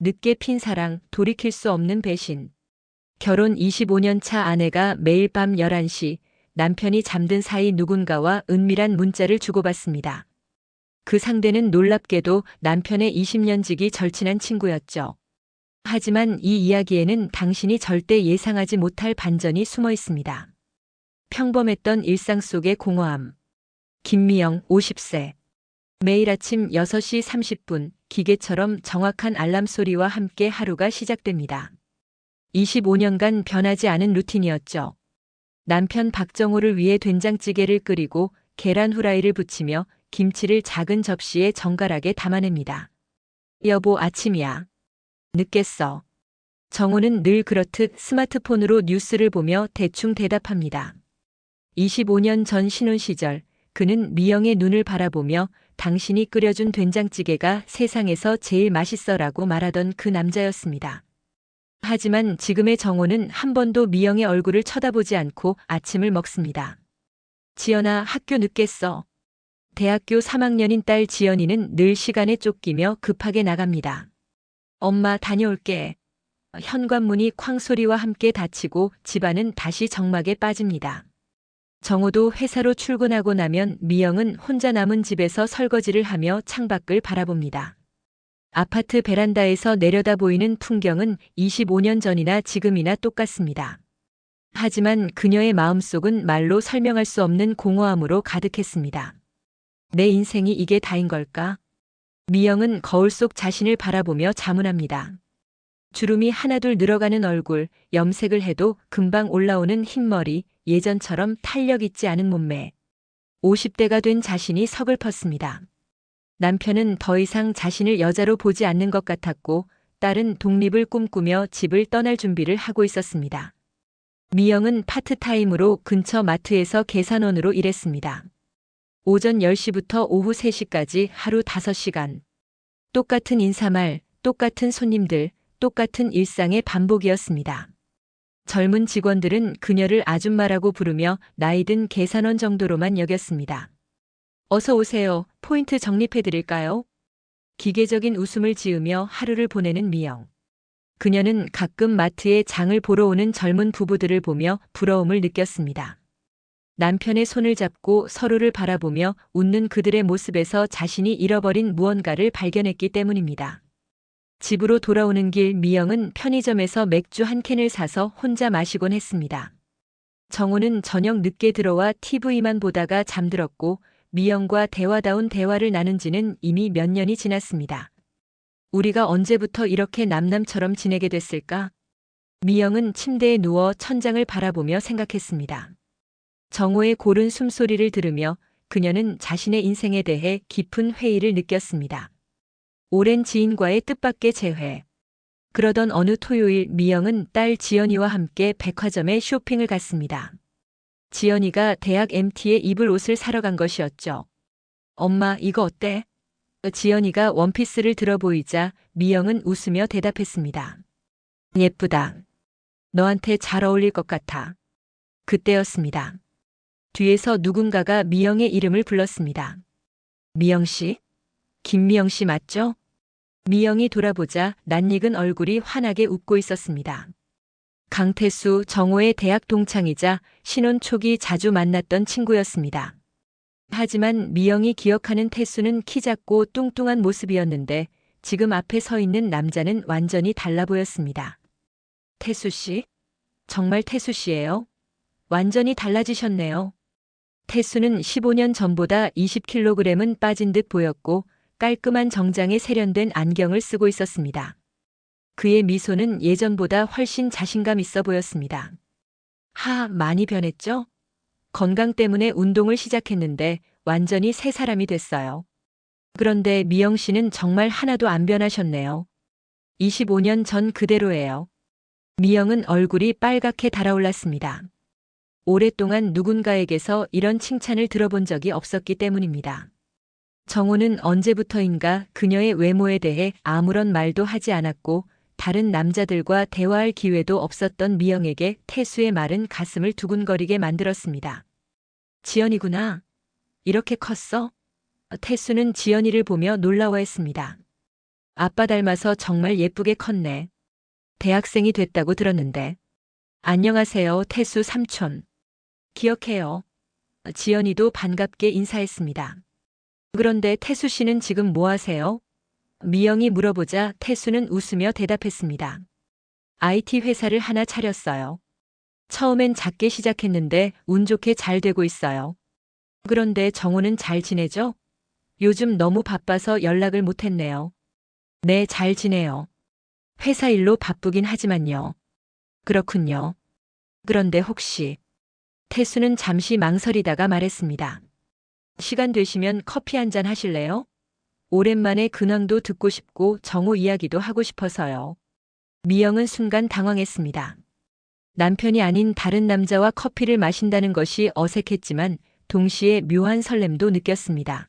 늦게 핀 사랑, 돌이킬 수 없는 배신. 결혼 25년 차 아내가 매일 밤 11시 남편이 잠든 사이 누군가와 은밀한 문자를 주고받습니다. 그 상대는 놀랍게도 남편의 20년 지기 절친한 친구였죠. 하지만 이 이야기에는 당신이 절대 예상하지 못할 반전이 숨어 있습니다. 평범했던 일상 속의 공허함. 김미영, 50세. 매일 아침 6시 30분, 기계처럼 정확한 알람 소리와 함께 하루가 시작됩니다. 25년간 변하지 않은 루틴이었죠. 남편 박정호를 위해 된장찌개를 끓이고 계란 후라이를 부치며 김치를 작은 접시에 정갈하게 담아냅니다. 여보, 아침이야. 늦겠어. 정호는 늘 그렇듯 스마트폰으로 뉴스를 보며 대충 대답합니다. 25년 전 신혼 시절, 그는 미영의 눈을 바라보며 당신이 끓여준 된장찌개가 세상에서 제일 맛있어라고 말하던 그 남자였습니다. 하지만 지금의 정호는 한 번도 미영의 얼굴을 쳐다보지 않고 아침을 먹습니다. 지연아, 학교 늦겠어. 대학교 3학년인 딸 지연이는 늘 시간에 쫓기며 급하게 나갑니다. 엄마, 다녀올게. 현관문이 쾅 소리와 함께 닫히고 집안은 다시 정막에 빠집니다. 정호도 회사로 출근하고 나면 미영은 혼자 남은 집에서 설거지를 하며 창밖을 바라봅니다. 아파트 베란다에서 내려다 보이는 풍경은 25년 전이나 지금이나 똑같습니다. 하지만 그녀의 마음속은 말로 설명할 수 없는 공허함으로 가득했습니다. 내 인생이 이게 다인 걸까? 미영은 거울 속 자신을 바라보며 자문합니다. 주름이 하나둘 늘어가는 얼굴, 염색을 해도 금방 올라오는 흰머리, 예전처럼 탄력 있지 않은 몸매. 50대가 된 자신이 서글펐습니다. 남편은 더 이상 자신을 여자로 보지 않는 것 같았고, 딸은 독립을 꿈꾸며 집을 떠날 준비를 하고 있었습니다. 미영은 파트타임으로 근처 마트에서 계산원으로 일했습니다. 오전 10시부터 오후 3시까지 하루 5시간. 똑같은 인사말, 똑같은 손님들, 똑같은 일상의 반복이었습니다. 젊은 직원들은 그녀를 아줌마라고 부르며 나이든 계산원 정도로만 여겼습니다. 어서 오세요. 포인트 적립해드릴까요? 기계적인 웃음을 지으며 하루를 보내는 미영. 그녀는 가끔 마트에 장을 보러 오는 젊은 부부들을 보며 부러움을 느꼈습니다. 남편의 손을 잡고 서로를 바라보며 웃는 그들의 모습에서 자신이 잃어버린 무언가를 발견했기 때문입니다. 집으로 돌아오는 길 미영은 편의점에서 맥주 한 캔을 사서 혼자 마시곤 했습니다. 정호는 저녁 늦게 들어와 TV만 보다가 잠들었고 미영과 대화다운 대화를 나눈 지는 이미 몇 년이 지났습니다. 우리가 언제부터 이렇게 남남처럼 지내게 됐을까? 미영은 침대에 누워 천장을 바라보며 생각했습니다. 정호의 고른 숨소리를 들으며 그녀는 자신의 인생에 대해 깊은 회의를 느꼈습니다. 오랜 지인과의 뜻밖의 재회. 그러던 어느 토요일 미영은 딸 지연이와 함께 백화점에 쇼핑을 갔습니다. 지연이가 대학 MT에 입을 옷을 사러 간 것이었죠. 엄마, 이거 어때? 지연이가 원피스를 들어 보이자 미영은 웃으며 대답했습니다. 예쁘다. 너한테 잘 어울릴 것 같아. 그때였습니다. 뒤에서 누군가가 미영의 이름을 불렀습니다. 미영 씨? 김미영 씨 맞죠? 미영이 돌아보자 낯익은 얼굴이 환하게 웃고 있었습니다. 강태수, 정호의 대학 동창이자 신혼 초기 자주 만났던 친구였습니다. 하지만 미영이 기억하는 태수는 키 작고 뚱뚱한 모습이었는데 지금 앞에 서 있는 남자는 완전히 달라 보였습니다. 태수 씨? 정말 태수 씨예요? 완전히 달라지셨네요. 태수는 15년 전보다 20kg은 빠진 듯 보였고 깔끔한 정장에 세련된 안경을 쓰고 있었습니다. 그의 미소는 예전보다 훨씬 자신감 있어 보였습니다. 많이 변했죠? 건강 때문에 운동을 시작했는데 완전히 새 사람이 됐어요. 그런데 미영 씨는 정말 하나도 안 변하셨네요. 25년 전 그대로예요. 미영은 얼굴이 빨갛게 달아올랐습니다. 오랫동안 누군가에게서 이런 칭찬을 들어본 적이 없었기 때문입니다. 정호는 언제부터인가 그녀의 외모에 대해 아무런 말도 하지 않았고 다른 남자들과 대화할 기회도 없었던 미영에게 태수의 말은 가슴을 두근거리게 만들었습니다. 지연이구나. 이렇게 컸어? 태수는 지연이를 보며 놀라워했습니다. 아빠 닮아서 정말 예쁘게 컸네. 대학생이 됐다고 들었는데. 안녕하세요, 태수 삼촌. 기억해요. 지연이도 반갑게 인사했습니다. 그런데 태수 씨는 지금 뭐 하세요? 미영이 물어보자 태수는 웃으며 대답했습니다. IT 회사를 하나 차렸어요. 처음엔 작게 시작했는데 운 좋게 잘 되고 있어요. 그런데 정호는 잘 지내죠? 요즘 너무 바빠서 연락을 못했네요. 네, 잘 지내요. 회사 일로 바쁘긴 하지만요. 그렇군요. 그런데 혹시 태수는 잠시 망설이다가 말했습니다. 시간 되시면 커피 한잔 하실래요? 오랜만에 근황도 듣고 싶고 정호 이야기도 하고 싶어서요. 미영은 순간 당황했습니다. 남편이 아닌 다른 남자와 커피를 마신다는 것이 어색했지만 동시에 묘한 설렘도 느꼈습니다.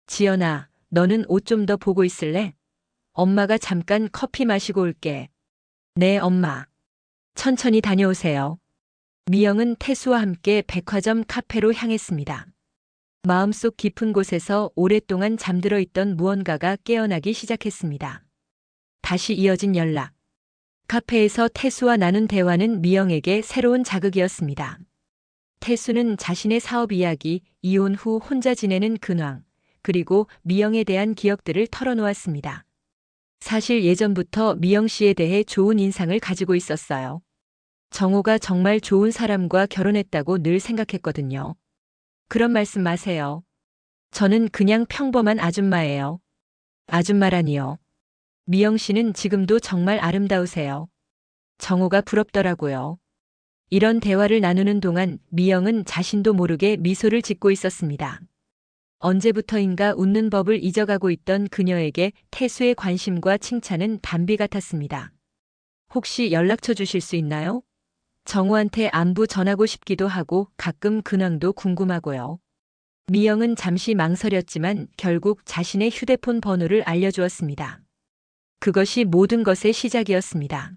지연아, 너는 옷 좀 더 보고 있을래? 엄마가 잠깐 커피 마시고 올게. 네, 엄마. 천천히 다녀오세요. 미영은 태수와 함께 백화점 카페로 향했습니다. 마음속 깊은 곳에서 오랫동안 잠들어 있던 무언가가 깨어나기 시작했습니다. 다시 이어진 연락. 카페에서 태수와 나눈 대화는 미영에게 새로운 자극이었습니다. 태수는 자신의 사업 이야기, 이혼 후 혼자 지내는 근황, 그리고 미영에 대한 기억들을 털어놓았습니다. 사실 예전부터 미영 씨에 대해 좋은 인상을 가지고 있었어요. 정호가 정말 좋은 사람과 결혼했다고 늘 생각했거든요. 그런 말씀 마세요. 저는 그냥 평범한 아줌마예요. 아줌마라니요. 미영 씨는 지금도 정말 아름다우세요. 정호가 부럽더라고요. 이런 대화를 나누는 동안 미영은 자신도 모르게 미소를 짓고 있었습니다. 언제부터인가 웃는 법을 잊어가고 있던 그녀에게 태수의 관심과 칭찬은 단비 같았습니다. 혹시 연락처 주실 수 있나요? 정호한테 안부 전하고 싶기도 하고 가끔 근황도 궁금하고요. 미영은 잠시 망설였지만 결국 자신의 휴대폰 번호를 알려주었습니다. 그것이 모든 것의 시작이었습니다.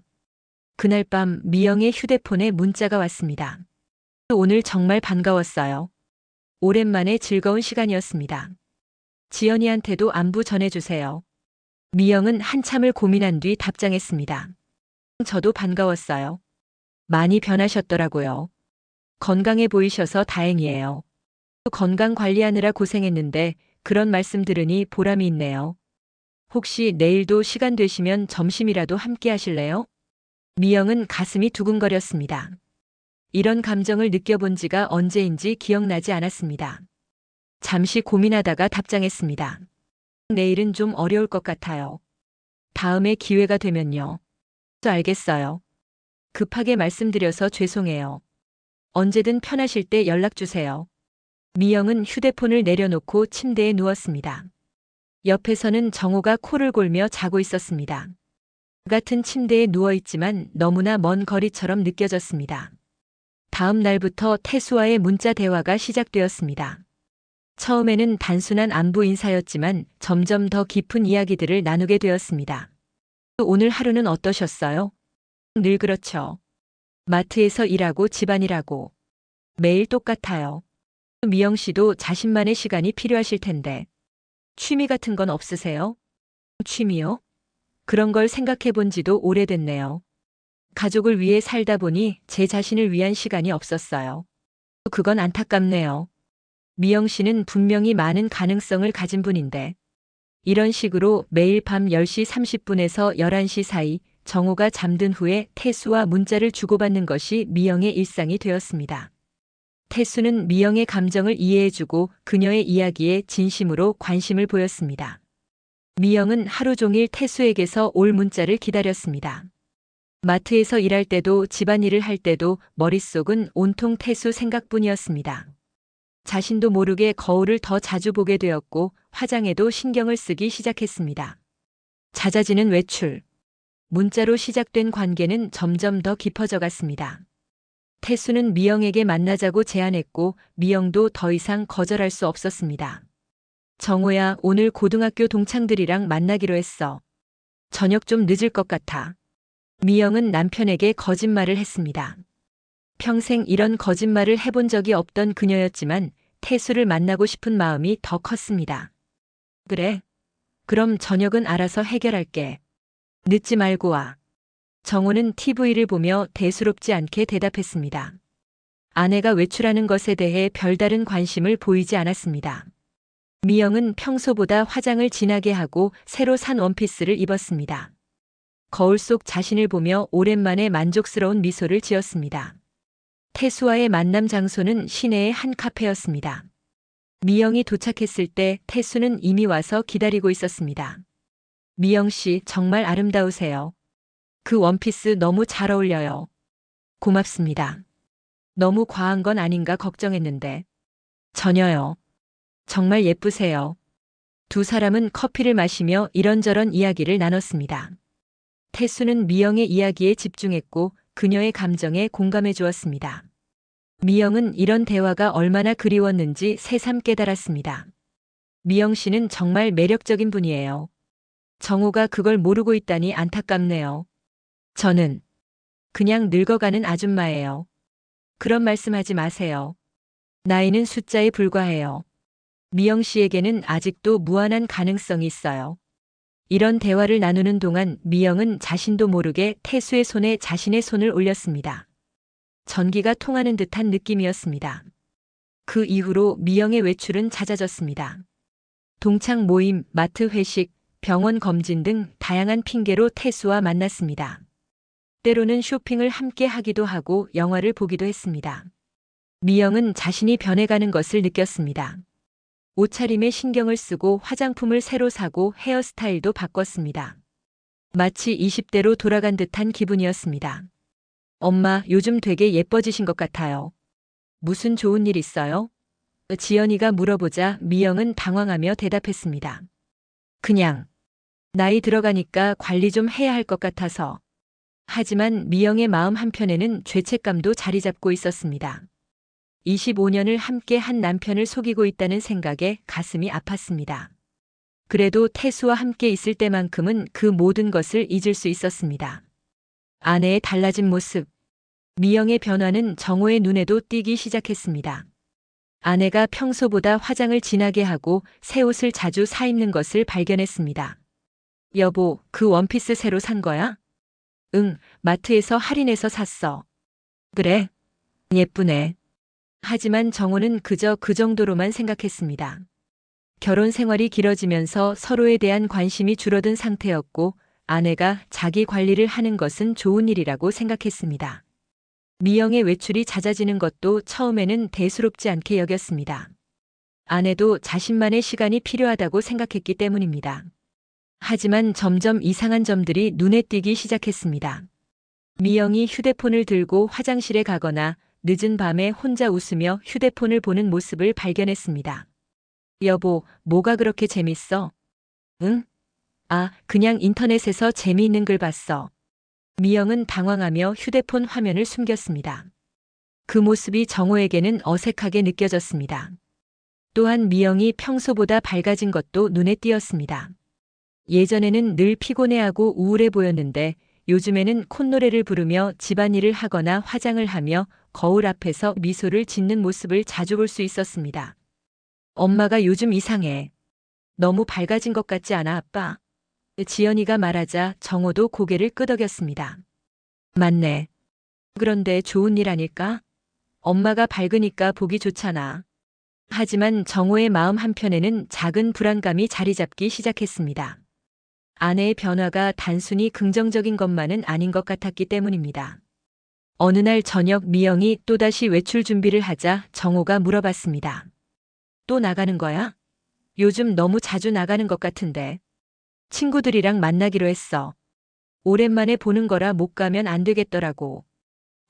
그날 밤 미영의 휴대폰에 문자가 왔습니다. 오늘 정말 반가웠어요. 오랜만에 즐거운 시간이었습니다. 지연이한테도 안부 전해주세요. 미영은 한참을 고민한 뒤 답장했습니다. 저도 반가웠어요. 많이 변하셨더라고요. 건강해 보이셔서 다행이에요. 건강 관리하느라 고생했는데 그런 말씀 들으니 보람이 있네요. 혹시 내일도 시간 되시면 점심이라도 함께 하실래요? 미영은 가슴이 두근거렸습니다. 이런 감정을 느껴본 지가 언제인지 기억나지 않았습니다. 잠시 고민하다가 답장했습니다. 내일은 좀 어려울 것 같아요. 다음에 기회가 되면요. 알겠어요. 급하게 말씀드려서 죄송해요. 언제든 편하실 때 연락 주세요. 미영은 휴대폰을 내려놓고 침대에 누웠습니다. 옆에서는 정호가 코를 골며 자고 있었습니다. 같은 침대에 누워있지만 너무나 먼 거리처럼 느껴졌습니다. 다음 날부터 태수와의 문자 대화가 시작되었습니다. 처음에는 단순한 안부 인사였지만 점점 더 깊은 이야기들을 나누게 되었습니다. 오늘 하루는 어떠셨어요? 늘 그렇죠. 마트에서 일하고 집안일하고. 매일 똑같아요. 미영 씨도 자신만의 시간이 필요하실 텐데. 취미 같은 건 없으세요? 취미요? 그런 걸 생각해 본 지도 오래됐네요. 가족을 위해 살다 보니 제 자신을 위한 시간이 없었어요. 그건 안타깝네요. 미영 씨는 분명히 많은 가능성을 가진 분인데. 이런 식으로 매일 밤 10시 30분에서 11시 사이 정호가 잠든 후에 태수와 문자를 주고받는 것이 미영의 일상이 되었습니다. 태수는 미영의 감정을 이해해주고 그녀의 이야기에 진심으로 관심을 보였습니다. 미영은 하루 종일 태수에게서 올 문자를 기다렸습니다. 마트에서 일할 때도 집안일을 할 때도 머릿속은 온통 태수 생각뿐이었습니다. 자신도 모르게 거울을 더 자주 보게 되었고 화장에도 신경을 쓰기 시작했습니다. 잦아지는 외출. 문자로 시작된 관계는 점점 더 깊어져 갔습니다. 태수는 미영에게 만나자고 제안했고 미영도 더 이상 거절할 수 없었습니다. 정호야, 오늘 고등학교 동창들이랑 만나기로 했어. 저녁 좀 늦을 것 같아. 미영은 남편에게 거짓말을 했습니다. 평생 이런 거짓말을 해본 적이 없던 그녀였지만 태수를 만나고 싶은 마음이 더 컸습니다. 그래. 그럼 저녁은 알아서 해결할게. 늦지 말고 와. 정호는 TV를 보며 대수롭지 않게 대답했습니다. 아내가 외출하는 것에 대해 별다른 관심을 보이지 않았습니다. 미영은 평소보다 화장을 진하게 하고 새로 산 원피스를 입었습니다. 거울 속 자신을 보며 오랜만에 만족스러운 미소를 지었습니다. 태수와의 만남 장소는 시내의 한 카페였습니다. 미영이 도착했을 때 태수는 이미 와서 기다리고 있었습니다. 미영 씨, 정말 아름다우세요. 그 원피스 너무 잘 어울려요. 고맙습니다. 너무 과한 건 아닌가 걱정했는데. 전혀요. 정말 예쁘세요. 두 사람은 커피를 마시며 이런저런 이야기를 나눴습니다. 태수는 미영의 이야기에 집중했고 그녀의 감정에 공감해 주었습니다. 미영은 이런 대화가 얼마나 그리웠는지 새삼 깨달았습니다. 미영 씨는 정말 매력적인 분이에요. 정호가 그걸 모르고 있다니 안타깝네요. 저는 그냥 늙어가는 아줌마예요. 그런 말씀하지 마세요. 나이는 숫자에 불과해요. 미영 씨에게는 아직도 무한한 가능성이 있어요. 이런 대화를 나누는 동안 미영은 자신도 모르게 태수의 손에 자신의 손을 올렸습니다. 전기가 통하는 듯한 느낌이었습니다. 그 이후로 미영의 외출은 잦아졌습니다. 동창 모임, 마트 회식, 병원 검진 등 다양한 핑계로 태수와 만났습니다. 때로는 쇼핑을 함께 하기도 하고 영화를 보기도 했습니다. 미영은 자신이 변해가는 것을 느꼈습니다. 옷차림에 신경을 쓰고 화장품을 새로 사고 헤어스타일도 바꿨습니다. 마치 20대로 돌아간 듯한 기분이었습니다. 엄마, 요즘 되게 예뻐지신 것 같아요. 무슨 좋은 일 있어요? 지연이가 물어보자 미영은 당황하며 대답했습니다. 그냥 나이 들어가니까 관리 좀 해야 할 것 같아서. 하지만 미영의 마음 한편에는 죄책감도 자리 잡고 있었습니다. 25년을 함께 한 남편을 속이고 있다는 생각에 가슴이 아팠습니다. 그래도 태수와 함께 있을 때만큼은 그 모든 것을 잊을 수 있었습니다. 아내의 달라진 모습, 미영의 변화는 정호의 눈에도 띄기 시작했습니다. 아내가 평소보다 화장을 진하게 하고 새 옷을 자주 사 입는 것을 발견했습니다. 여보, 그 원피스 새로 산 거야? 응, 마트에서 할인해서 샀어. 그래? 예쁘네. 하지만 정호는 그저 그 정도로만 생각했습니다. 결혼 생활이 길어지면서 서로에 대한 관심이 줄어든 상태였고 아내가 자기 관리를 하는 것은 좋은 일이라고 생각했습니다. 미영의 외출이 잦아지는 것도 처음에는 대수롭지 않게 여겼습니다. 아내도 자신만의 시간이 필요하다고 생각했기 때문입니다. 하지만 점점 이상한 점들이 눈에 띄기 시작했습니다. 미영이 휴대폰을 들고 화장실에 가거나 늦은 밤에 혼자 웃으며 휴대폰을 보는 모습을 발견했습니다. 여보, 뭐가 그렇게 재밌어? 응? 아, 그냥 인터넷에서 재미있는 글 봤어. 미영은 당황하며 휴대폰 화면을 숨겼습니다. 그 모습이 정호에게는 어색하게 느껴졌습니다. 또한 미영이 평소보다 밝아진 것도 눈에 띄었습니다. 예전에는 늘 피곤해하고 우울해 보였는데 요즘에는 콧노래를 부르며 집안일을 하거나 화장을 하며 거울 앞에서 미소를 짓는 모습을 자주 볼 수 있었습니다. 엄마가 요즘 이상해. 너무 밝아진 것 같지 않아, 아빠? 지연이가 말하자 정호도 고개를 끄덕였습니다. 맞네. 그런데 좋은 일 아닐까? 엄마가 밝으니까 보기 좋잖아. 하지만 정호의 마음 한편에는 작은 불안감이 자리 잡기 시작했습니다. 아내의 변화가 단순히 긍정적인 것만은 아닌 것 같았기 때문입니다. 어느 날 저녁 미영이 또다시 외출 준비를 하자 정호가 물어봤습니다. 또 나가는 거야? 요즘 너무 자주 나가는 것 같은데. 친구들이랑 만나기로 했어. 오랜만에 보는 거라 못 가면 안 되겠더라고.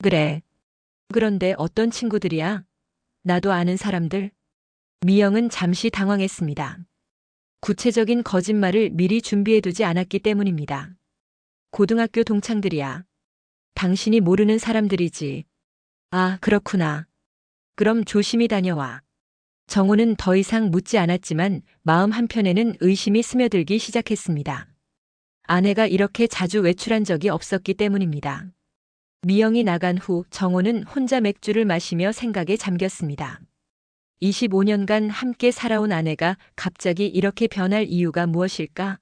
그래. 그런데 어떤 친구들이야? 나도 아는 사람들? 미영은 잠시 당황했습니다. 구체적인 거짓말을 미리 준비해두지 않았기 때문입니다. 고등학교 동창들이야. 당신이 모르는 사람들이지. 아, 그렇구나. 그럼 조심히 다녀와. 정호는 더 이상 묻지 않았지만 마음 한편에는 의심이 스며들기 시작했습니다. 아내가 이렇게 자주 외출한 적이 없었기 때문입니다. 미영이 나간 후 정호는 혼자 맥주를 마시며 생각에 잠겼습니다. 25년간 함께 살아온 아내가 갑자기 이렇게 변할 이유가 무엇일까?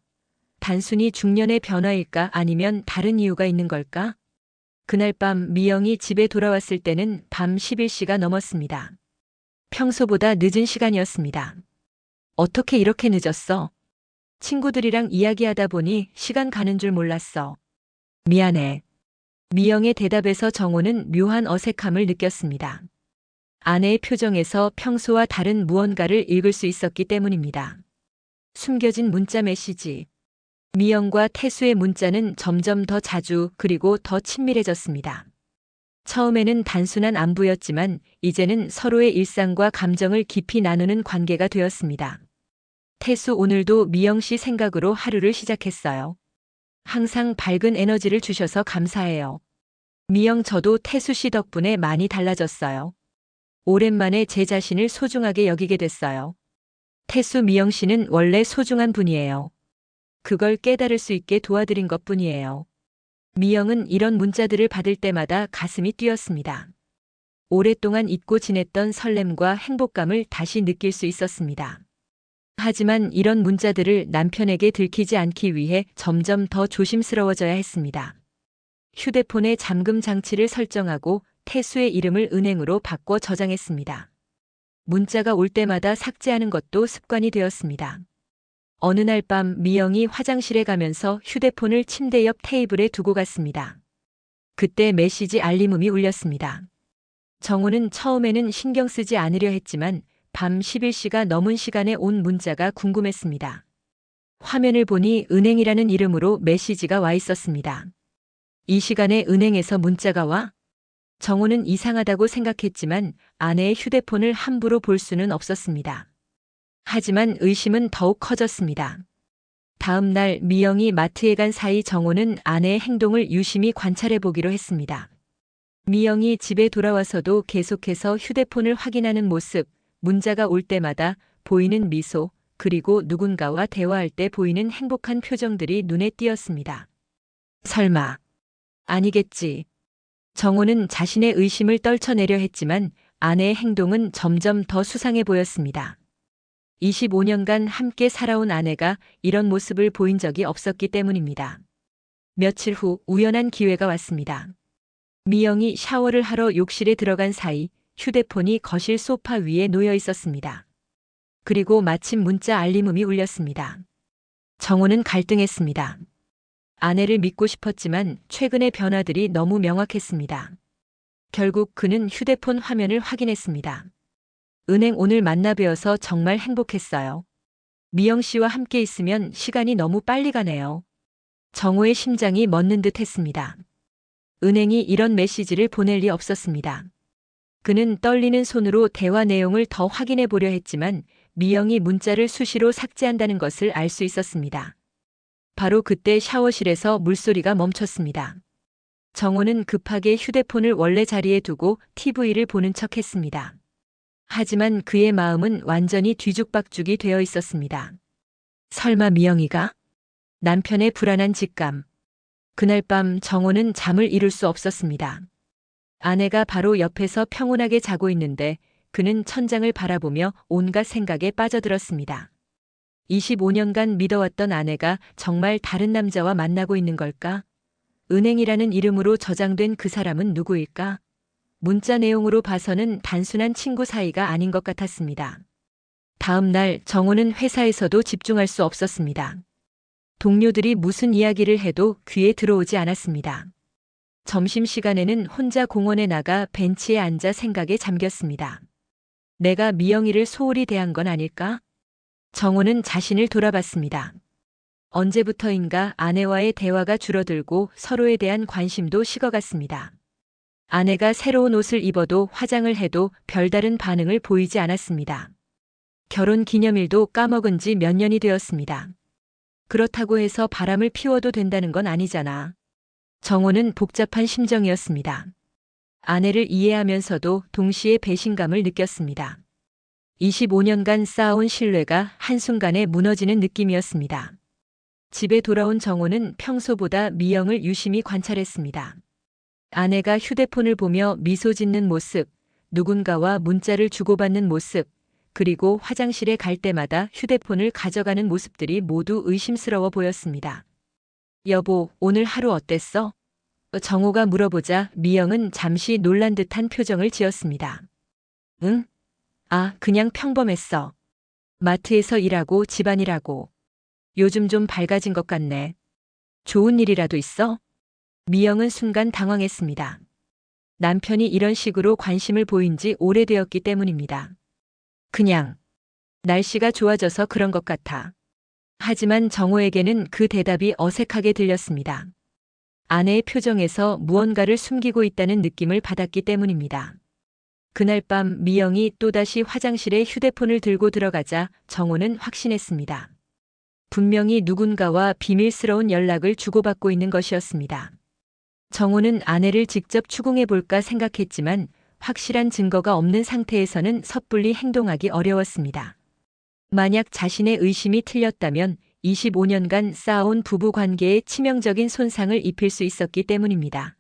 단순히 중년의 변화일까 아니면 다른 이유가 있는 걸까? 그날 밤 미영이 집에 돌아왔을 때는 밤 11시가 넘었습니다. 평소보다 늦은 시간이었습니다. 어떻게 이렇게 늦었어? 친구들이랑 이야기하다 보니 시간 가는 줄 몰랐어. 미안해. 미영의 대답에서 정호는 묘한 어색함을 느꼈습니다. 아내의 표정에서 평소와 다른 무언가를 읽을 수 있었기 때문입니다. 숨겨진 문자 메시지. 미영과 태수의 문자는 점점 더 자주 그리고 더 친밀해졌습니다. 처음에는 단순한 안부였지만 이제는 서로의 일상과 감정을 깊이 나누는 관계가 되었습니다. 태수 오늘도 미영 씨 생각으로 하루를 시작했어요. 항상 밝은 에너지를 주셔서 감사해요. 미영 저도 태수 씨 덕분에 많이 달라졌어요. 오랜만에 제 자신을 소중하게 여기게 됐어요. 태수 미영 씨는 원래 소중한 분이에요. 그걸 깨달을 수 있게 도와드린 것뿐이에요. 미영은 이런 문자들을 받을 때마다 가슴이 뛰었습니다. 오랫동안 잊고 지냈던 설렘과 행복감을 다시 느낄 수 있었습니다. 하지만 이런 문자들을 남편에게 들키지 않기 위해 점점 더 조심스러워져야 했습니다. 휴대폰의 잠금 장치를 설정하고 태수의 이름을 은행으로 바꿔 저장했습니다. 문자가 올 때마다 삭제하는 것도 습관이 되었습니다. 어느 날 밤 미영이 화장실에 가면서 휴대폰을 침대 옆 테이블에 두고 갔습니다. 그때 메시지 알림음이 울렸습니다. 정호는 처음에는 신경 쓰지 않으려 했지만 밤 11시가 넘은 시간에 온 문자가 궁금했습니다. 화면을 보니 은행이라는 이름으로 메시지가 와 있었습니다. 이 시간에 은행에서 문자가 와? 정호는 이상하다고 생각했지만 아내의 휴대폰을 함부로 볼 수는 없었습니다. 하지만 의심은 더욱 커졌습니다. 다음 날 미영이 마트에 간 사이 정호는 아내의 행동을 유심히 관찰해 보기로 했습니다. 미영이 집에 돌아와서도 계속해서 휴대폰을 확인하는 모습, 문자가 올 때마다 보이는 미소, 그리고 누군가와 대화할 때 보이는 행복한 표정들이 눈에 띄었습니다. 설마, 아니겠지. 정호는 자신의 의심을 떨쳐내려 했지만 아내의 행동은 점점 더 수상해 보였습니다. 25년간 함께 살아온 아내가 이런 모습을 보인 적이 없었기 때문입니다. 며칠 후 우연한 기회가 왔습니다. 미영이 샤워를 하러 욕실에 들어간 사이 휴대폰이 거실 소파 위에 놓여 있었습니다. 그리고 마침 문자 알림음이 울렸습니다. 정호는 갈등했습니다. 아내를 믿고 싶었지만 최근의 변화들이 너무 명확했습니다. 결국 그는 휴대폰 화면을 확인했습니다. 은행 오늘 만나 뵈어서 정말 행복했어요. 미영 씨와 함께 있으면 시간이 너무 빨리 가네요. 정호의 심장이 멎는 듯 했습니다. 은행이 이런 메시지를 보낼 리 없었습니다. 그는 떨리는 손으로 대화 내용을 더 확인해 보려 했지만 미영이 문자를 수시로 삭제한다는 것을 알 수 있었습니다. 바로 그때 샤워실에서 물소리가 멈췄습니다. 정호는 급하게 휴대폰을 원래 자리에 두고 TV를 보는 척 했습니다. 하지만 그의 마음은 완전히 뒤죽박죽이 되어 있었습니다. 설마 미영이가? 남편의 불안한 직감. 그날 밤 정호는 잠을 이룰 수 없었습니다. 아내가 바로 옆에서 평온하게 자고 있는데 그는 천장을 바라보며 온갖 생각에 빠져들었습니다. 25년간 믿어왔던 아내가 정말 다른 남자와 만나고 있는 걸까? 은행이라는 이름으로 저장된 그 사람은 누구일까? 문자 내용으로 봐서는 단순한 친구 사이가 아닌 것 같았습니다. 다음 날 정호는 회사에서도 집중할 수 없었습니다. 동료들이 무슨 이야기를 해도 귀에 들어오지 않았습니다. 점심시간에는 혼자 공원에 나가 벤치에 앉아 생각에 잠겼습니다. 내가 미영이를 소홀히 대한 건 아닐까? 정호는 자신을 돌아봤습니다. 언제부터인가 아내와의 대화가 줄어들고 서로에 대한 관심도 식어갔습니다. 아내가 새로운 옷을 입어도 화장을 해도 별다른 반응을 보이지 않았습니다. 결혼 기념일도 까먹은 지 몇 년이 되었습니다. 그렇다고 해서 바람을 피워도 된다는 건 아니잖아. 정호는 복잡한 심정이었습니다. 아내를 이해하면서도 동시에 배신감을 느꼈습니다. 25년간 쌓아온 신뢰가 한순간에 무너지는 느낌이었습니다. 집에 돌아온 정호는 평소보다 미영을 유심히 관찰했습니다. 아내가 휴대폰을 보며 미소 짓는 모습, 누군가와 문자를 주고받는 모습, 그리고 화장실에 갈 때마다 휴대폰을 가져가는 모습들이 모두 의심스러워 보였습니다. 여보, 오늘 하루 어땠어? 정호가 물어보자 미영은 잠시 놀란 듯한 표정을 지었습니다. 응? 아, 그냥 평범했어. 마트에서 일하고 집안일하고. 요즘 좀 밝아진 것 같네. 좋은 일이라도 있어? 미영은 순간 당황했습니다. 남편이 이런 식으로 관심을 보인 지 오래되었기 때문입니다. 그냥 날씨가 좋아져서 그런 것 같아. 하지만 정호에게는 그 대답이 어색하게 들렸습니다. 아내의 표정에서 무언가를 숨기고 있다는 느낌을 받았기 때문입니다. 그날 밤 미영이 또다시 화장실에 휴대폰을 들고 들어가자 정호는 확신했습니다. 분명히 누군가와 비밀스러운 연락을 주고받고 있는 것이었습니다. 정호는 아내를 직접 추궁해볼까 생각했지만 확실한 증거가 없는 상태에서는 섣불리 행동하기 어려웠습니다. 만약 자신의 의심이 틀렸다면 25년간 쌓아온 부부 관계에 치명적인 손상을 입힐 수 있었기 때문입니다.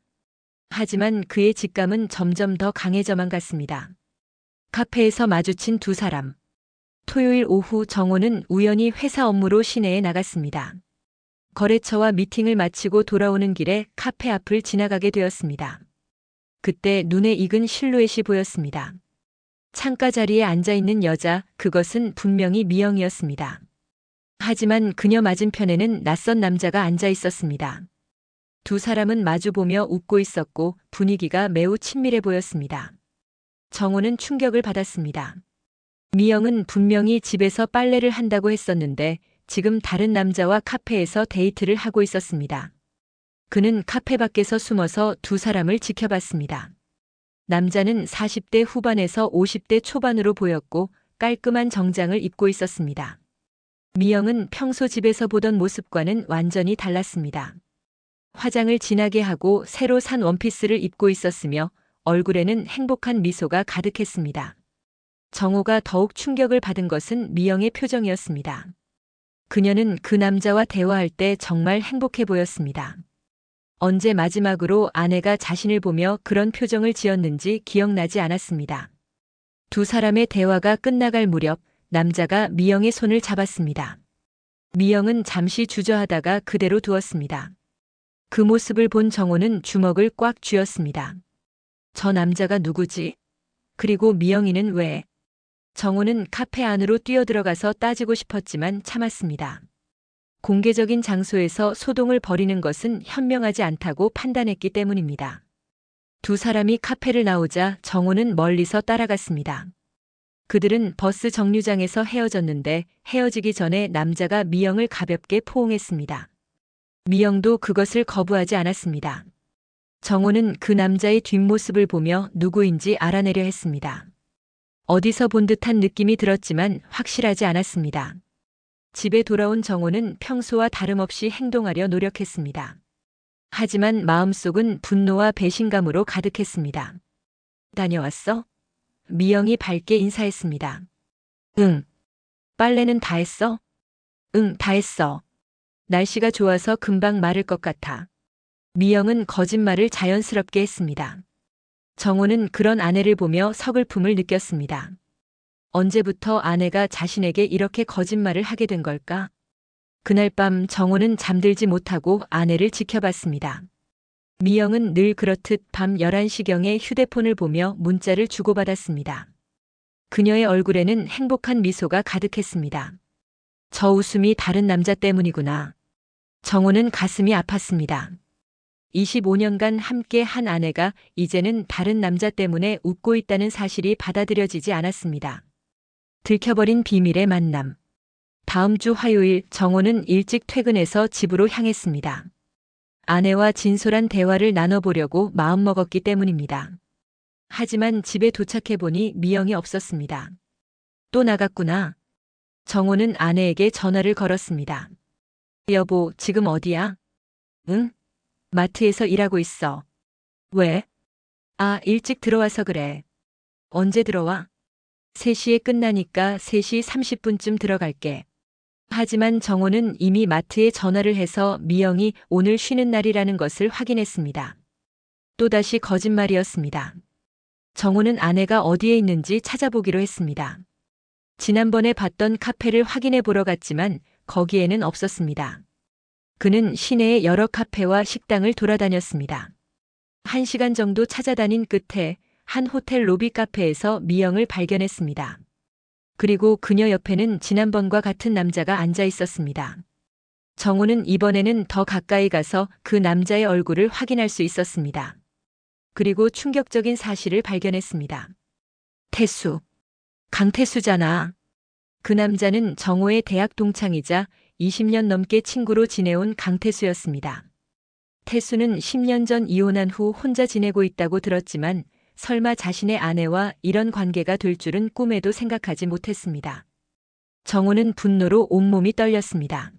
하지만 그의 직감은 점점 더 강해져만 갔습니다. 카페에서 마주친 두 사람. 토요일 오후 정호는 우연히 회사 업무로 시내에 나갔습니다. 거래처와 미팅을 마치고 돌아오는 길에 카페 앞을 지나가게 되었습니다. 그때 눈에 익은 실루엣이 보였습니다. 창가 자리에 앉아있는 여자, 그것은 분명히 미영이었습니다. 하지만 그녀 맞은편에는 낯선 남자가 앉아 있었습니다. 두 사람은 마주보며 웃고 있었고 분위기가 매우 친밀해 보였습니다. 정호는 충격을 받았습니다. 미영은 분명히 집에서 빨래를 한다고 했었는데 지금 다른 남자와 카페에서 데이트를 하고 있었습니다. 그는 카페 밖에서 숨어서 두 사람을 지켜봤습니다. 남자는 40대 후반에서 50대 초반으로 보였고 깔끔한 정장을 입고 있었습니다. 미영은 평소 집에서 보던 모습과는 완전히 달랐습니다. 화장을 진하게 하고 새로 산 원피스를 입고 있었으며 얼굴에는 행복한 미소가 가득했습니다. 정호가 더욱 충격을 받은 것은 미영의 표정이었습니다. 그녀는 그 남자와 대화할 때 정말 행복해 보였습니다. 언제 마지막으로 아내가 자신을 보며 그런 표정을 지었는지 기억나지 않았습니다. 두 사람의 대화가 끝나갈 무렵 남자가 미영의 손을 잡았습니다. 미영은 잠시 주저하다가 그대로 두었습니다. 그 모습을 본 정호는 주먹을 꽉 쥐었습니다. 저 남자가 누구지? 그리고 미영이는 왜? 정호는 카페 안으로 뛰어들어가서 따지고 싶었지만 참았습니다. 공개적인 장소에서 소동을 벌이는 것은 현명하지 않다고 판단했기 때문입니다. 두 사람이 카페를 나오자 정호는 멀리서 따라갔습니다. 그들은 버스 정류장에서 헤어졌는데 헤어지기 전에 남자가 미영을 가볍게 포옹했습니다. 미영도 그것을 거부하지 않았습니다. 정호는 그 남자의 뒷모습을 보며 누구인지 알아내려 했습니다. 어디서 본 듯한 느낌이 들었지만 확실하지 않았습니다. 집에 돌아온 정호는 평소와 다름없이 행동하려 노력했습니다. 하지만 마음속은 분노와 배신감으로 가득했습니다. 다녀왔어? 미영이 밝게 인사했습니다. 응. 빨래는 다 했어? 응, 다 했어. 날씨가 좋아서 금방 마를 것 같아. 미영은 거짓말을 자연스럽게 했습니다. 정호는 그런 아내를 보며 서글픔을 느꼈습니다. 언제부터 아내가 자신에게 이렇게 거짓말을 하게 된 걸까? 그날 밤 정호는 잠들지 못하고 아내를 지켜봤습니다. 미영은 늘 그렇듯 밤 11시경에 휴대폰을 보며 문자를 주고받았습니다. 그녀의 얼굴에는 행복한 미소가 가득했습니다. 저 웃음이 다른 남자 때문이구나. 정호는 가슴이 아팠습니다. 25년간 함께 한 아내가 이제는 다른 남자 때문에 웃고 있다는 사실이 받아들여지지 않았습니다. 들켜버린 비밀의 만남. 다음 주 화요일 정호는 일찍 퇴근해서 집으로 향했습니다. 아내와 진솔한 대화를 나눠보려고 마음먹었기 때문입니다. 하지만 집에 도착해보니 미영이 없었습니다. 또 나갔구나. 정호는 아내에게 전화를 걸었습니다. 여보, 지금 어디야? 응? 마트에서 일하고 있어. 왜? 아, 일찍 들어와서 그래. 언제 들어와? 3시에 끝나니까 3시 30분쯤 들어갈게. 하지만 정호는 이미 마트에 전화를 해서 미영이 오늘 쉬는 날이라는 것을 확인했습니다. 또다시 거짓말이었습니다. 정호는 아내가 어디에 있는지 찾아보기로 했습니다. 지난번에 봤던 카페를 확인해 보러 갔지만 거기에는 없었습니다. 그는 시내의 여러 카페와 식당을 돌아다녔습니다. 1시간 정도 찾아다닌 끝에 한 호텔 로비 카페에서 미영을 발견했습니다. 그리고 그녀 옆에는 지난번과 같은 남자가 앉아 있었습니다. 정우는 이번에는 더 가까이 가서 그 남자의 얼굴을 확인할 수 있었습니다. 그리고 충격적인 사실을 발견했습니다. 태수. 강태수잖아. 그 남자는 정우의 대학 동창이자 20년 넘게 친구로 지내온 강태수였습니다. 태수는 10년 전 이혼한 후 혼자 지내고 있다고 들었지만 설마 자신의 아내와 이런 관계가 될 줄은 꿈에도 생각하지 못했습니다. 정우는 분노로 온몸이 떨렸습니다.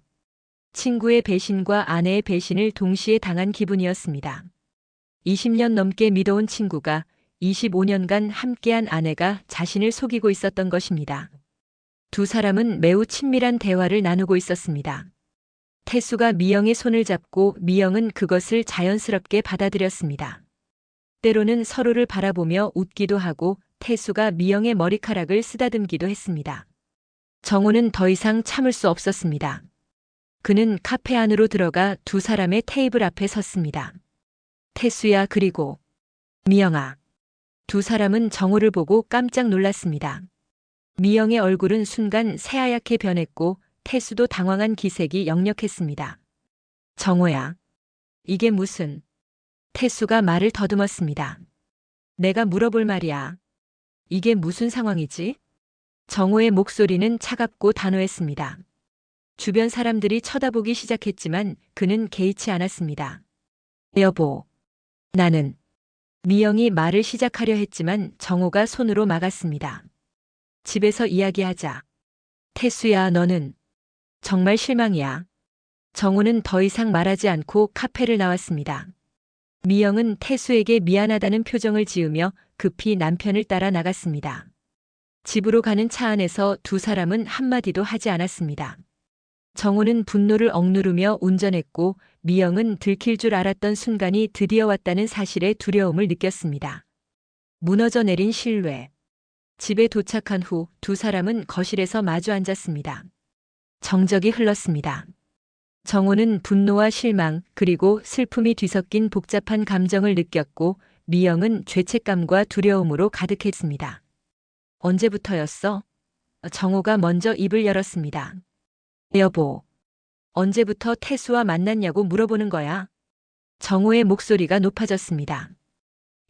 친구의 배신과 아내의 배신을 동시에 당한 기분이었습니다. 20년 넘게 믿어온 친구가 25년간 함께한 아내가 자신을 속이고 있었던 것입니다. 두 사람은 매우 친밀한 대화를 나누고 있었습니다. 태수가 미영의 손을 잡고 미영은 그것을 자연스럽게 받아들였습니다. 때로는 서로를 바라보며 웃기도 하고 태수가 미영의 머리카락을 쓰다듬기도 했습니다. 정우는 더 이상 참을 수 없었습니다. 그는 카페 안으로 들어가 두 사람의 테이블 앞에 섰습니다. 태수야 그리고 미영아. 두 사람은 정우를 보고 깜짝 놀랐습니다. 미영의 얼굴은 순간 새하얗게 변했고 태수도 당황한 기색이 역력했습니다. 정우야. 이게 무슨... 태수가 말을 더듬었습니다. 내가 물어볼 말이야. 이게 무슨 상황이지? 정우의 목소리는 차갑고 단호했습니다. 주변 사람들이 쳐다보기 시작했지만 그는 개의치 않았습니다. 여보. 나는... 미영이 말을 시작하려 했지만 정우가 손으로 막았습니다. 집에서 이야기하자. 태수야 너는... 정말 실망이야. 정우는 더 이상 말하지 않고 카페를 나왔습니다. 미영은 태수에게 미안하다는 표정을 지으며 급히 남편을 따라 나갔습니다. 집으로 가는 차 안에서 두 사람은 한마디도 하지 않았습니다. 정우는 분노를 억누르며 운전했고 미영은 들킬 줄 알았던 순간이 드디어 왔다는 사실에 두려움을 느꼈습니다. 무너져 내린 신뢰. 집에 도착한 후 두 사람은 거실에서 마주 앉았습니다. 정적이 흘렀습니다. 정우는 분노와 실망 그리고 슬픔이 뒤섞인 복잡한 감정을 느꼈고 미영은 죄책감과 두려움으로 가득했습니다. 언제부터였어? 정우가 먼저 입을 열었습니다. 여보, 언제부터 태수와 만났냐고 물어보는 거야? 정우의 목소리가 높아졌습니다.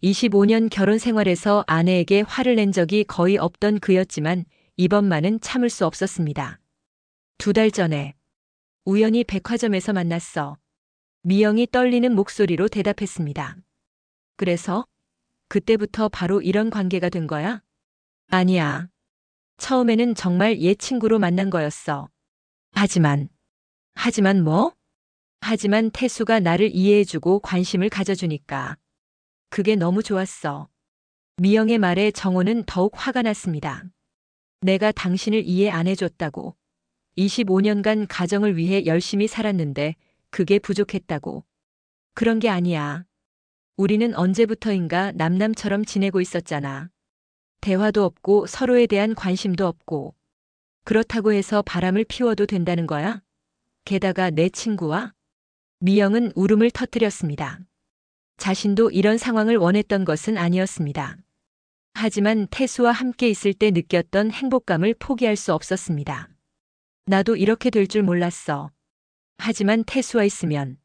25년 결혼 생활에서 아내에게 화를 낸 적이 거의 없던 그였지만 이번만은 참을 수 없었습니다. 2달 전에 우연히 백화점에서 만났어. 미영이 떨리는 목소리로 대답했습니다. 그래서? 그때부터 바로 이런 관계가 된 거야? 아니야. 처음에는 정말 옛 친구로 만난 거였어. 하지만 뭐? 하지만 태수가 나를 이해해주고 관심을 가져주니까. 그게 너무 좋았어. 미영의 말에 정호는 더욱 화가 났습니다. 내가 당신을 이해 안 해줬다고. 25년간 가정을 위해 열심히 살았는데 그게 부족했다고. 그런 게 아니야. 우리는 언제부터인가 남남처럼 지내고 있었잖아. 대화도 없고 서로에 대한 관심도 없고. 그렇다고 해서 바람을 피워도 된다는 거야? 게다가 내 친구와? 미영은 울음을 터뜨렸습니다. 자신도 이런 상황을 원했던 것은 아니었습니다. 하지만 태수와 함께 있을 때 느꼈던 행복감을 포기할 수 없었습니다. 나도 이렇게 될 줄 몰랐어. 하지만 태수와 있으면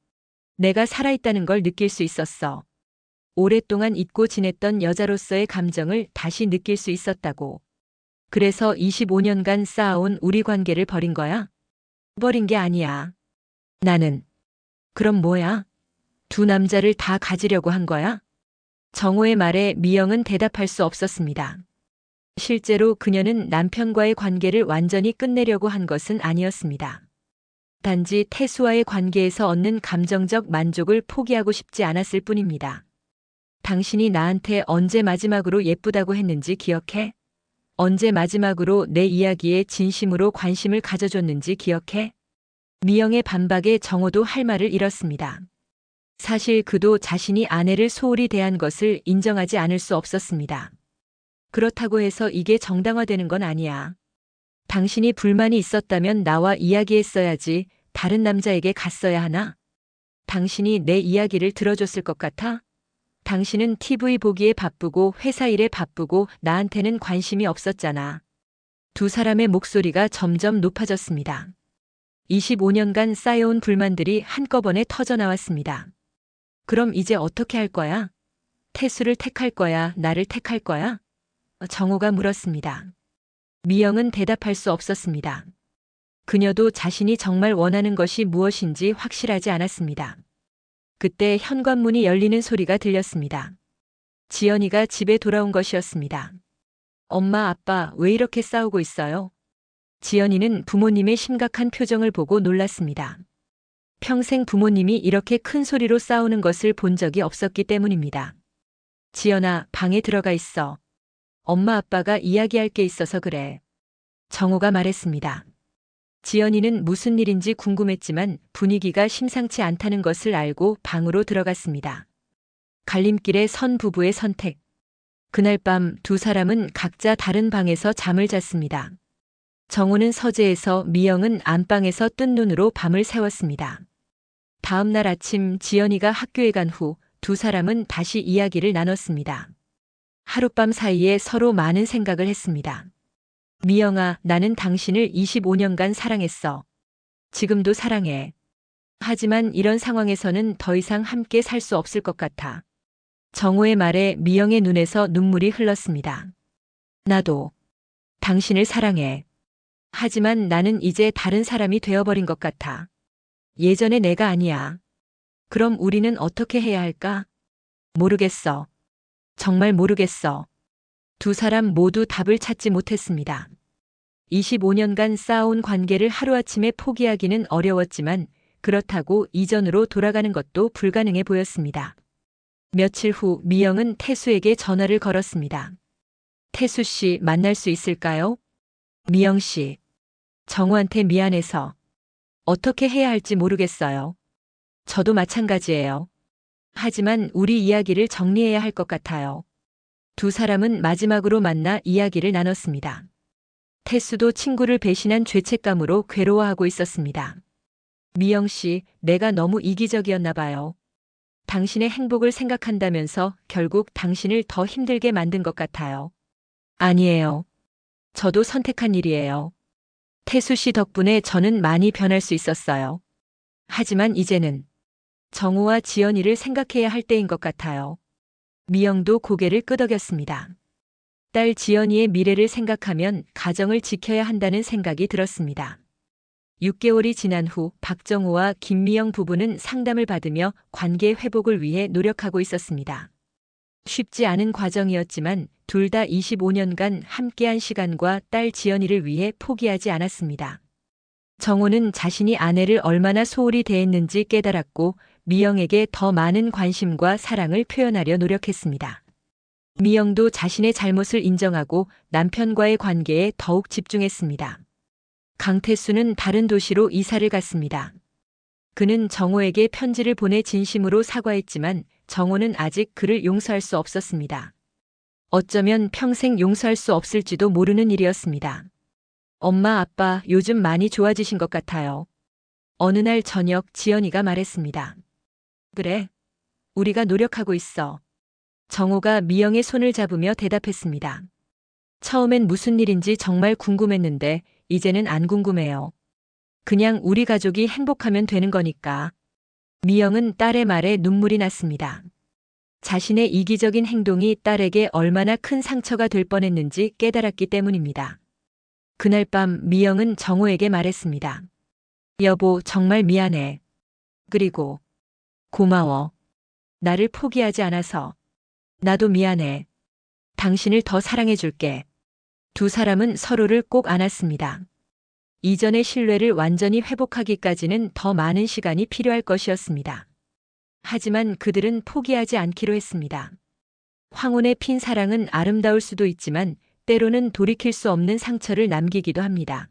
내가 살아있다는 걸 느낄 수 있었어. 오랫동안 잊고 지냈던 여자로서의 감정을 다시 느낄 수 있었다고. 그래서 25년간 쌓아온 우리 관계를 버린 거야? 버린 게 아니야. 나는. 그럼 뭐야? 두 남자를 다 가지려고 한 거야? 정호의 말에 미영은 대답할 수 없었습니다. 실제로 그녀는 남편과의 관계를 완전히 끝내려고 한 것은 아니었습니다. 단지 태수와의 관계에서 얻는 감정적 만족을 포기하고 싶지 않았을 뿐입니다. 당신이 나한테 언제 마지막으로 예쁘다고 했는지 기억해? 언제 마지막으로 내 이야기에 진심으로 관심을 가져줬는지 기억해? 미영의 반박에 정호도 할 말을 잃었습니다. 사실 그도 자신이 아내를 소홀히 대한 것을 인정하지 않을 수 없었습니다. 그렇다고 해서 이게 정당화되는 건 아니야. 당신이 불만이 있었다면 나와 이야기했어야지 다른 남자에게 갔어야 하나? 당신이 내 이야기를 들어줬을 것 같아? 당신은 TV 보기에 바쁘고 회사 일에 바쁘고 나한테는 관심이 없었잖아. 두 사람의 목소리가 점점 높아졌습니다. 25년간 쌓여온 불만들이 한꺼번에 터져 나왔습니다. 그럼 이제 어떻게 할 거야? 태수를 택할 거야? 나를 택할 거야? 정호가 물었습니다. 미영은 대답할 수 없었습니다. 그녀도 자신이 정말 원하는 것이 무엇인지 확실하지 않았습니다. 그때 현관문이 열리는 소리가 들렸습니다. 지연이가 집에 돌아온 것이었습니다. 엄마, 아빠, 왜 이렇게 싸우고 있어요? 지연이는 부모님의 심각한 표정을 보고 놀랐습니다. 평생 부모님이 이렇게 큰 소리로 싸우는 것을 본 적이 없었기 때문입니다. 지연아, 방에 들어가 있어. 엄마, 아빠가 이야기할 게 있어서 그래. 정호가 말했습니다. 지연이는 무슨 일인지 궁금했지만 분위기가 심상치 않다는 것을 알고 방으로 들어갔습니다. 갈림길에 선 부부의 선택. 그날 밤 두 사람은 각자 다른 방에서 잠을 잤습니다. 정호는 서재에서, 미영은 안방에서 뜬 눈으로 밤을 새웠습니다. 다음 날 아침 지연이가 학교에 간 후 두 사람은 다시 이야기를 나눴습니다. 하룻밤 사이에 서로 많은 생각을 했습니다. 미영아, 나는 당신을 25년간 사랑했어. 지금도 사랑해. 하지만 이런 상황에서는 더 이상 함께 살 수 없을 것 같아. 정호의 말에 미영의 눈에서 눈물이 흘렀습니다. 나도 당신을 사랑해. 하지만 나는 이제 다른 사람이 되어버린 것 같아. 예전의 내가 아니야. 그럼 우리는 어떻게 해야 할까? 모르겠어. 정말 모르겠어. 두 사람 모두 답을 찾지 못했습니다. 25년간 쌓아온 관계를 하루아침에 포기하기는 어려웠지만 그렇다고 이전으로 돌아가는 것도 불가능해 보였습니다. 며칠 후 미영은 태수에게 전화를 걸었습니다. 태수 씨, 만날 수 있을까요? 미영 씨, 정우한테 미안해서 어떻게 해야 할지 모르겠어요. 저도 마찬가지예요. 하지만 우리 이야기를 정리해야 할 것 같아요. 두 사람은 마지막으로 만나 이야기를 나눴습니다. 태수도 친구를 배신한 죄책감으로 괴로워하고 있었습니다. 미영 씨, 내가 너무 이기적이었나 봐요. 당신의 행복을 생각한다면서 결국 당신을 더 힘들게 만든 것 같아요. 아니에요. 저도 선택한 일이에요. 태수 씨 덕분에 저는 많이 변할 수 있었어요. 하지만 이제는 정우와 지연이를 생각해야 할 때인 것 같아요. 미영도 고개를 끄덕였습니다. 딸 지연이의 미래를 생각하면 가정을 지켜야 한다는 생각이 들었습니다. 6개월이 지난 후 박정우와 김미영 부부는 상담을 받으며 관계 회복을 위해 노력하고 있었습니다. 쉽지 않은 과정이었지만 둘 다 25년간 함께한 시간과 딸 지연이를 위해 포기하지 않았습니다. 정호는 자신이 아내를 얼마나 소홀히 대했는지 깨달았고 미영에게 더 많은 관심과 사랑을 표현하려 노력했습니다. 미영도 자신의 잘못을 인정하고 남편과의 관계에 더욱 집중했습니다. 강태수는 다른 도시로 이사를 갔습니다. 그는 정호에게 편지를 보내 진심으로 사과했지만 정호는 아직 그를 용서할 수 없었습니다. 어쩌면 평생 용서할 수 없을지도 모르는 일이었습니다. 엄마, 아빠, 요즘 많이 좋아지신 것 같아요. 어느 날 저녁 지연이가 말했습니다. 그래, 우리가 노력하고 있어. 정호가 미영의 손을 잡으며 대답했습니다. 처음엔 무슨 일인지 정말 궁금했는데 이제는 안 궁금해요. 그냥 우리 가족이 행복하면 되는 거니까. 미영은 딸의 말에 눈물이 났습니다. 자신의 이기적인 행동이 딸에게 얼마나 큰 상처가 될 뻔했는지 깨달았기 때문입니다. 그날 밤 미영은 정호에게 말했습니다. 여보, 정말 미안해. 그리고 고마워. 나를 포기하지 않아서. 나도 미안해. 당신을 더 사랑해줄게. 두 사람은 서로를 꼭 안았습니다. 이전의 신뢰를 완전히 회복하기까지는 더 많은 시간이 필요할 것이었습니다. 하지만 그들은 포기하지 않기로 했습니다. 황혼에 핀 사랑은 아름다울 수도 있지만 때로는 돌이킬 수 없는 상처를 남기기도 합니다.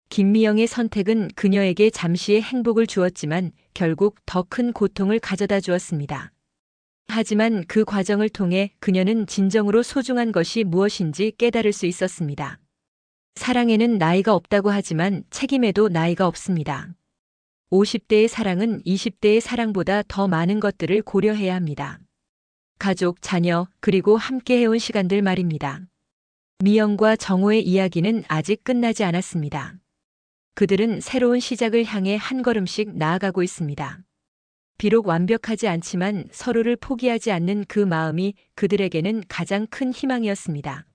김미영의 선택은 그녀에게 잠시의 행복을 주었지만 결국 더 큰 고통을 가져다 주었습니다. 하지만 그 과정을 통해 그녀는 진정으로 소중한 것이 무엇인지 깨달을 수 있었습니다. 사랑에는 나이가 없다고 하지만 책임에도 나이가 없습니다. 50대의 사랑은 20대의 사랑보다 더 많은 것들을 고려해야 합니다. 가족, 자녀, 그리고 함께 해온 시간들 말입니다. 미영과 정호의 이야기는 아직 끝나지 않았습니다. 그들은 새로운 시작을 향해 한 걸음씩 나아가고 있습니다. 비록 완벽하지 않지만 서로를 포기하지 않는 그 마음이 그들에게는 가장 큰 희망이었습니다.